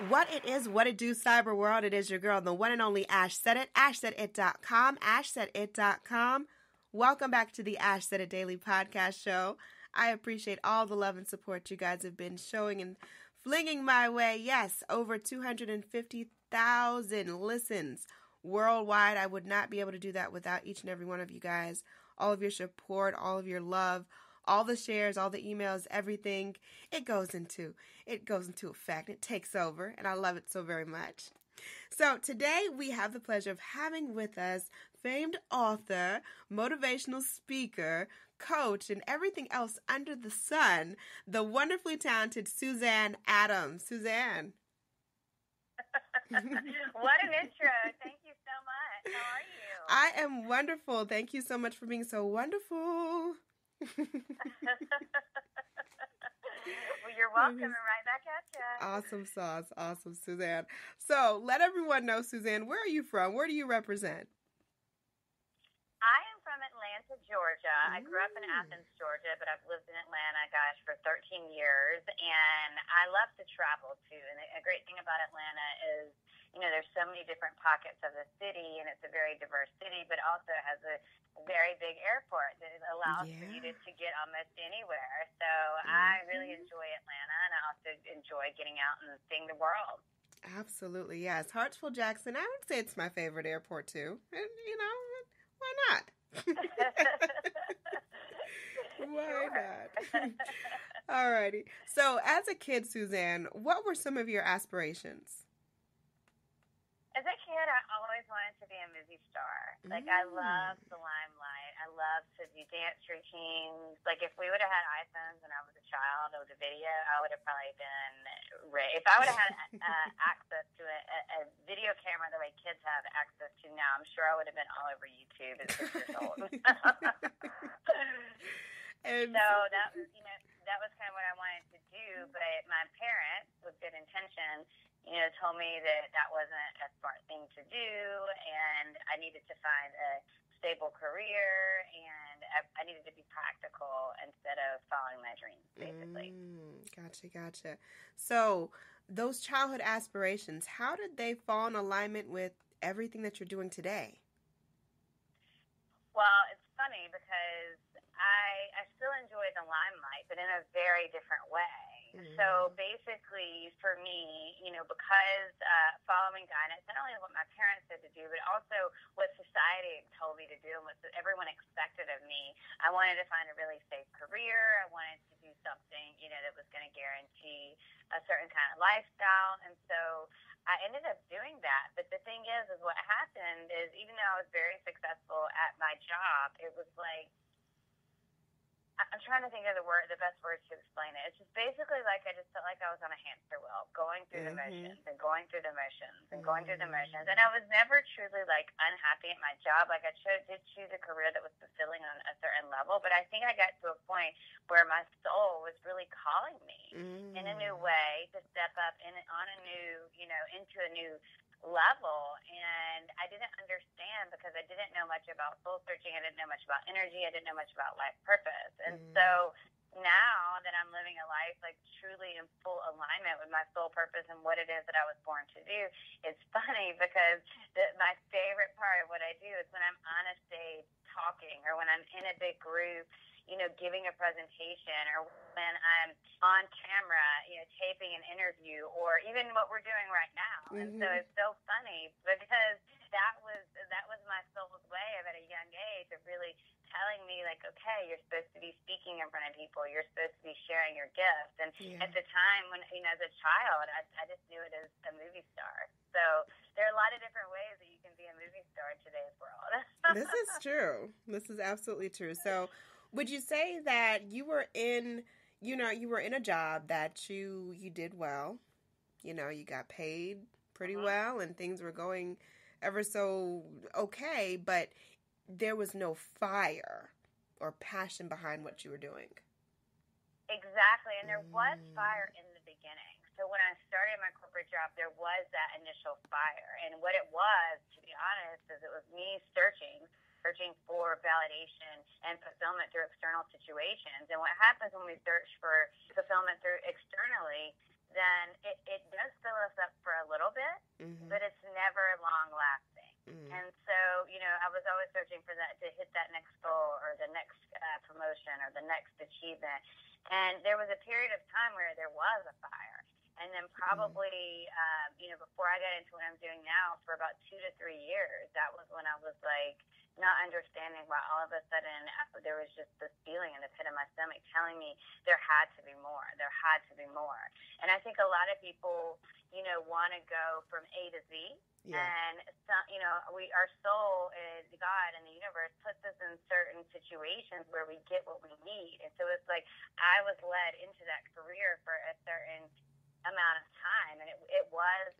What it is, what it do, cyber world. It is your girl, the one and only Ash Said It, ashsaidit.com, ashsaidit.com. Welcome back to the Ash Said It Daily Podcast Show. I appreciate all the love and support you guys have been showing and flinging my way. Yes, over 250,000 listens worldwide. I would not be able to do that without each and every one of you guys. All of your support, all of your love, all the shares, all the emails, everything, it goes into effect. It takes over, and I love it so very much. So today we have the pleasure of having with us famed author, motivational speaker, coach, and everything else under the sun, the wonderfully talented Suzanne Adams. Suzanne. What an intro. Thank you so much. How are you? I am wonderful. Thank you so much for being so wonderful. Well, you're welcome, and right back at you. Awesome sauce. Awesome, Suzanne. So let everyone know, Suzanne, where are you from? Where do you represent? I am from Atlanta, Georgia. I grew up in Athens, Georgia, but I've lived in Atlanta, for 13 years, and I love to travel, too. And a great thing about Atlanta is, there's so many different pockets of the city, and it's a very diverse city, but also has a very big airport that allows for you to get almost anywhere. So I really enjoy Atlanta, and I also enjoy getting out and seeing the world. Absolutely, yes. Hartsfield-Jackson, I would say it's my favorite airport, too. And, why not? Why not? Alrighty. So, as a kid, Suzanne, what were some of your aspirations? As a kid, I always wanted to be a movie star. I loved the limelight. I loved to do dance routines. If we would have had iPhones when I was a child or the video, I would have probably been if I would have had access to a video camera the way kids have access to now, I'm sure I would have been all over YouTube at 6 years old. And so that was kind of what I wanted to do. But my parents, with good intention, told me that wasn't a smart thing to do, and I needed to find a stable career, and I needed to be practical instead of following my dreams, basically. Gotcha. So those childhood aspirations, how did they fall in alignment with everything that you're doing today? Well, it's funny because I still enjoy the limelight, but in a very different way. So basically, for me, because following guidance, not only what my parents said to do, but also what society told me to do and what everyone expected of me, I wanted to find a really safe career. I wanted to do something, that was going to guarantee a certain kind of lifestyle. And so I ended up doing that. But the thing is what happened is, even though I was very successful at my job, it was I'm trying to think of the best words to explain it. It's just basically I just felt like I was on a hamster wheel, going through the motions and going through the motions and going through the motions. And I was never truly unhappy at my job. I did choose a career that was fulfilling on a certain level, but I think I got to a point where my soul was really calling me in a new way to step up on a new, into a new level. And I didn't understand because I didn't know much about soul searching. I didn't know much about energy. I didn't know much about life purpose. And so now that I'm living a life truly in full alignment with my soul purpose and what it is that I was born to do, it's funny because my favorite part of what I do is when I'm on a stage talking, or when I'm in a big group, giving a presentation, or when I'm on camera, taping an interview, or even what we're doing right now. And so it's so funny because that was my soul's way of, at a young age, of really telling me okay, you're supposed to be speaking in front of people. You're supposed to be sharing your gifts. And at the time when, as a child, I just knew it as a movie star. So there are a lot of different ways that you can be a movie star in today's world. This is true. This is absolutely true. So would you say that you were in a job that you did well, you got paid pretty well and things were going ever so okay, but there was no fire or passion behind what you were doing? Exactly. And there was fire in the beginning. So when I started my corporate job, there was that initial fire. And what it was, to be honest, is it was me searching for validation and fulfillment through external situations. And what happens when we search for fulfillment through externally, then it does fill us up was searching for that, to hit that next goal or the next promotion or the next achievement. And there was a period of time where there was a fire. And then probably, before I got into what I'm doing now, for about 2 to 3 years, that was when I was like not understanding why all of a sudden there was just this feeling in the pit of my stomach telling me there had to be more. There had to be more. And I think a lot of people, want to go from A to Z. Yeah. And some, our soul is God and the universe puts us in certain situations where we get what we need. And so it's like I was led into that career for a certain amount of time, and it was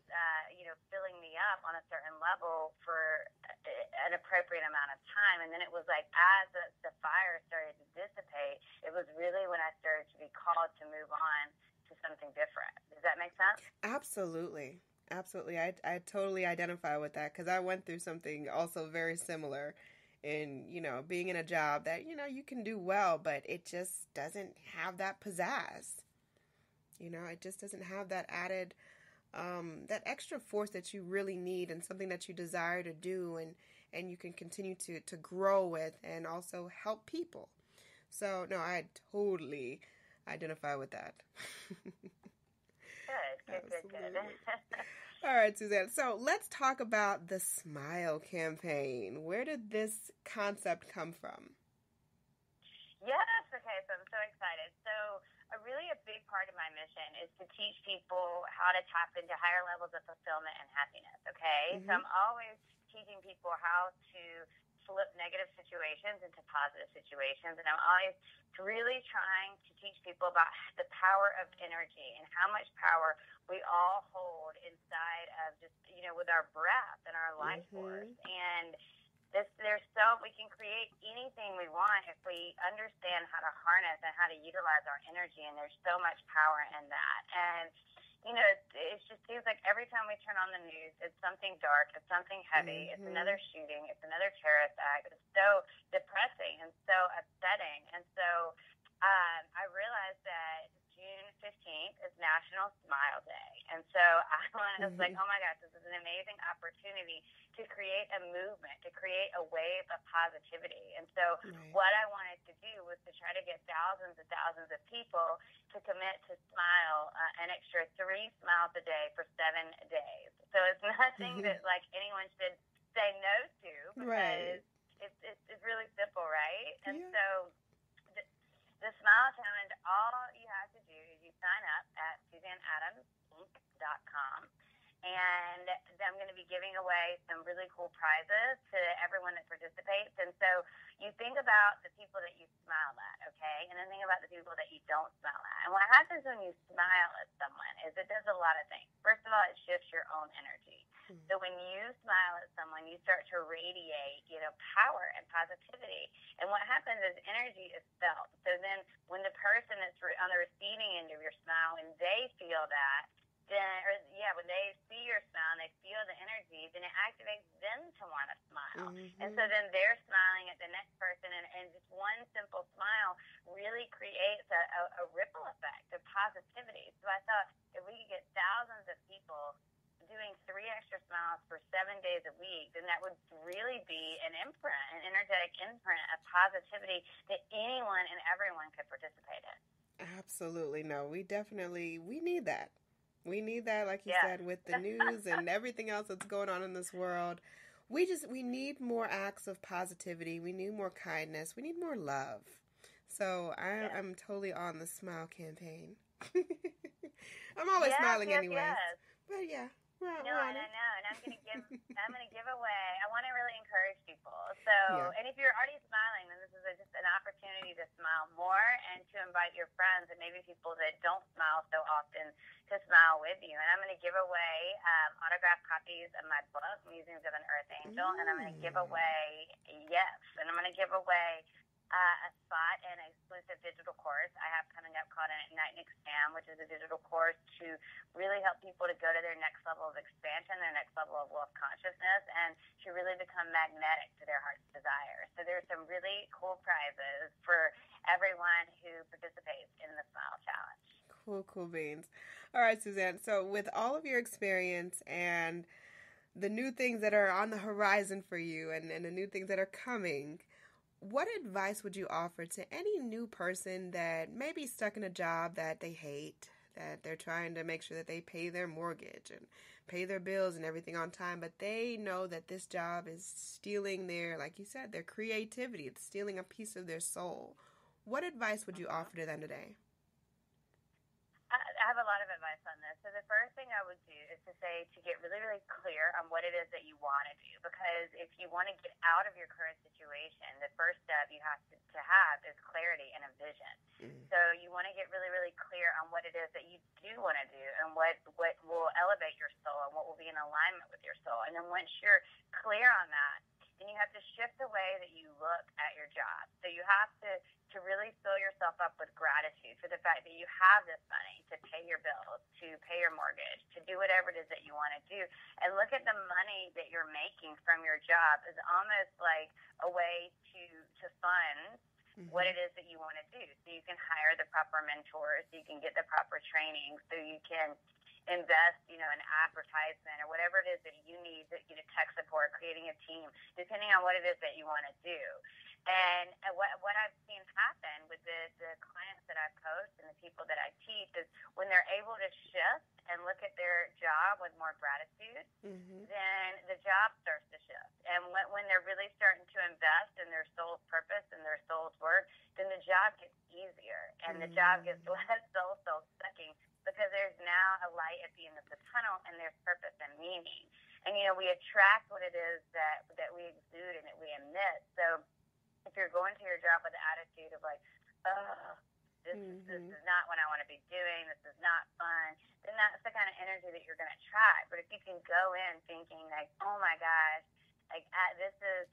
filling me up on a certain level for an appropriate amount of time. And then it was like as the fire started to dissipate, it was really when I started to be called to move on to something different. Does that make sense? Absolutely. I totally identify with that, because I went through something also very similar in, being in a job that, you can do well, but it just doesn't have that pizzazz. It just doesn't have that added, that extra force that you really need, and something that you desire to do and you can continue to grow with and also help people. So, no, I totally identify with that. Good. All right, Suzanne. So let's talk about the Smile campaign. Where did this concept come from? Yes. Okay. So I'm so excited. So a big part of my mission is to teach people how to tap into higher levels of fulfillment and happiness. Okay. Mm-hmm. So I'm always teaching people how to flip negative situations into positive situations. And I'm always really trying to teach people about the power of energy and how much power we all hold inside of just, with our breath and our life force. And we can create anything we want if we understand how to harness and how to utilize our energy. And there's so much power in that. And it just seems like every time we turn on the news, it's something dark, it's something heavy, it's another shooting, it's another terrorist act. It's so depressing and so upsetting. And so I realized that June 15th is National Smile Day. And so I was like, oh my gosh, this is an amazing opportunity to create a movement, to create a wave of positivity. And so what I wanted to do was to try to get thousands and thousands of people to commit to smile an extra 3 smiles a day for 7 days. So it's nothing that like anyone should say no to, because it's really simple, right? And so the Smile Challenge, all you have to do is you sign up at SuzanneAdamsInc.com, and I'm going to be giving away some really cool prizes to everyone that participates. And so you think about the people that you smile at, okay? And then think about the people that you don't smile at. And what happens when you smile at someone is it does a lot of things. First of all, it shifts your own energy. So when you smile at someone, you start to radiate, power and positivity. And what happens is energy is felt. So then when the person that's on the receiving end of your smile, and they feel that, when they see your smile and they feel the energy, then it activates them to want to smile. And so then they're smiling at the next person, and just one simple smile really creates a ripple effect of positivity. So I thought if we could get thousands of people doing 3 extra smiles for 7 days a week, then that would really be an energetic imprint of positivity that anyone and everyone could participate in. Absolutely. No, we need that. We need that, like you said, with the news and everything else that's going on in this world. We need more acts of positivity. We need more kindness. We need more love. So I'm totally on the Smile campaign. I'm always smiling anyways. But No, I know, and I'm gonna give away. I want to really encourage people. So, and if you're already smiling, then this is just an opportunity to smile more and to invite your friends and maybe people that don't smile so often to smile with you. And I'm going to give away autographed copies of my book, Musings of an Earth Angel, and I'm going to give away and I'm going to give away a spot in an exclusive digital course I have coming up called Ignite and Expand, which is a digital course to really help people to go to their next level of expansion, their next level of wealth consciousness, and to really become magnetic to their heart's desire. So there's some really cool prizes for everyone who participates in the Smile Challenge. Cool beans. All right, Suzanne. So with all of your experience and the new things that are on the horizon for you and the new things that are coming, what advice would you offer to any new person that may be stuck in a job that they hate, that they're trying to make sure that they pay their mortgage and pay their bills and everything on time, but they know that this job is stealing their, like you said, their creativity. It's stealing a piece of their soul. What advice would you offer to them today? I have a lot of advice on this. So the first thing I would do is to say to get really, really clear on what it is that you want to do. Because if you want to get out of your current situation, the first step you have to have is clarity and a vision. So you want to get really, really clear on what it is that you do want to do and what will elevate your soul and what will be in alignment with your soul. And then once you're clear on that, then you have to shift the way that you look at your job. So you have to really fill yourself up with gratitude for the fact that you have this money to pay your bills, to pay your mortgage, to do whatever it is that you want to do. And look at the money that you're making from your job as almost like a way to fund what it is that you want to do. So you can hire the proper mentors, so you can get the proper training, so you can invest, in advertisement or whatever it is that you need, tech support, creating a team, depending on what it is that you want to do. And what I've seen happen with the clients that I coach and the people that I teach is when they're able to shift and look at their job with more gratitude, then the job starts to shift. And when they're really starting to invest in their soul's purpose and their soul's work, then the job gets easier and the job gets less soul-sucking, because there's now a light at the end of the tunnel and there's purpose and meaning. And, we attract what it is that we exude and that we emit. So if you're going to your job with the attitude of like, oh, this is not what I want to be doing, this is not fun, then that's the kind of energy that you're going to attract. But if you can go in thinking like, oh my gosh, like this is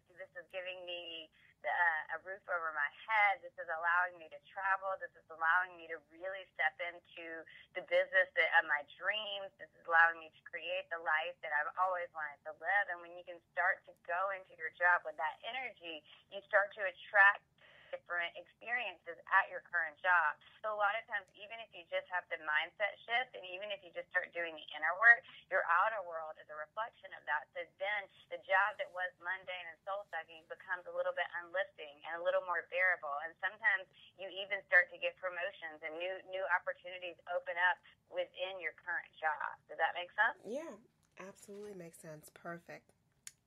giving me a roof over my head. This is allowing me to travel. This is allowing me to really step into the business of my dreams. This is allowing me to create the life that I've always wanted to live. And when you can start to go into your job with that energy, you start to attract different experiences at your current job. So a lot of times, even if you just have the mindset shift and even if you just start doing the inner work, your outer world is a reflection of that. So then the job that was mundane and soul-sucking becomes a little bit unlifting and a little more bearable. And sometimes you even start to get promotions and new opportunities open up within your current job. Does that make sense? Yeah, absolutely makes sense. Perfect.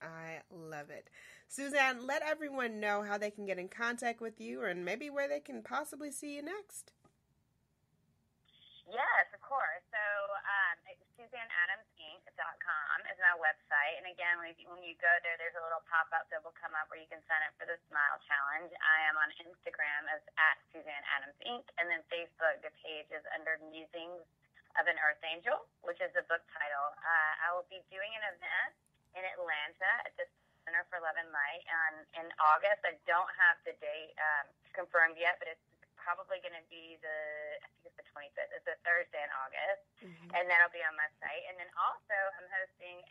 I love it. Suzanne, let everyone know how they can get in contact with you and maybe where they can possibly see you next. Yes, of course. So SuzanneAdamsInc.com is my website. And again, when you go there, there's a little pop-up that will come up where you can sign up for the Smile Challenge. I am on Instagram as @SuzanneAdamsInc. And then Facebook, the page is under Musings of an Earth Angel, which is the book title. I will be doing an event in Atlanta at the Center for Love and Light in August. I don't have the date confirmed yet, but it's probably going to be I think it's the 25th. It's a Thursday in August, and that'll be on my site. And then also I'm hosting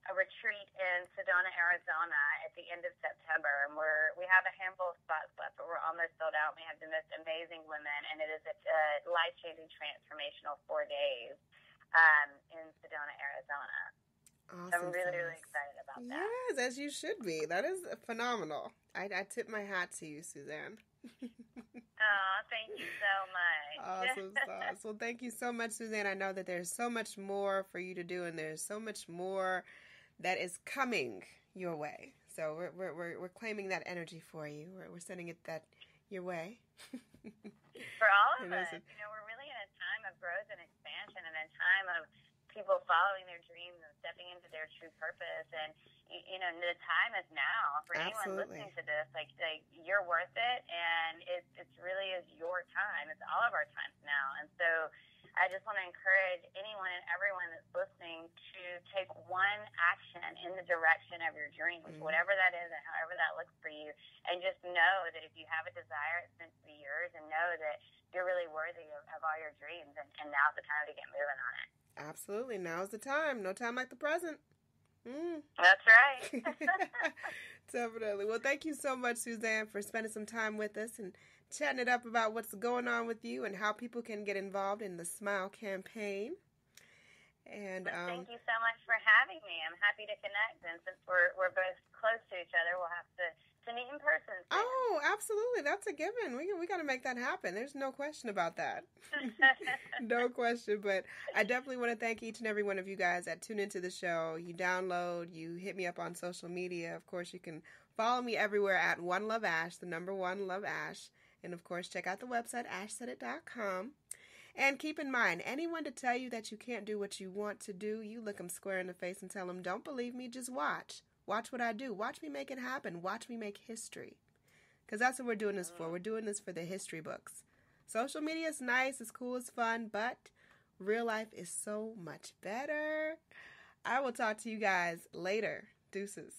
a retreat in Sedona, Arizona at the end of September. And we have a handful of spots left, but we're almost sold out. We have the most amazing women, and it is a life-changing, transformational 4 days in Sedona, Arizona. Awesome. I'm really, really excited about that. Yes, as you should be. That is phenomenal. I tip my hat to you, Suzanne. Oh, thank you so much. Awesome sauce. Well, thank you so much, Suzanne. I know that there's so much more for you to do, and there's so much more that is coming your way. So we're claiming that energy for you. We're sending it your way. For all of us, we're really in a time of growth and expansion, and a time of people following their dreams and stepping into their true purpose. And the time is now for anyone listening to this. Like you're worth it, and it really is your time. It's all of our times now. And so I just want to encourage anyone and everyone that's listening to take one action in the direction of your dreams, whatever that is and however that looks for you. And just know that if you have a desire, it's meant to be yours, and know that you're really worthy of all your dreams. And now's the time to get moving on it. Absolutely. Now's the time. No time like the present. That's right. Definitely. Well, thank you so much, Suzanne, for spending some time with us and chatting it up about what's going on with you and how people can get involved in the Smile campaign. And thank you so much for having me. I'm happy to connect, and since we're both close to each other, we'll have to meet in person soon. Oh, absolutely. That's a given. We got to make that happen. There's no question about that. No question. But I definitely want to thank each and every one of you guys that tune into the show. You download, you hit me up on social media. Of course, you can follow me everywhere at One Love Ash, the number one Love Ash. And of course, check out the website, ashsaidit.com. And keep in mind, anyone to tell you that you can't do what you want to do, you look them square in the face and tell them, don't believe me, just watch. Watch what I do. Watch me make it happen. Watch me make history. Because that's what we're doing this for. We're doing this for the history books. Social media is nice, it's cool, it's fun, but real life is so much better. I will talk to you guys later. Deuces.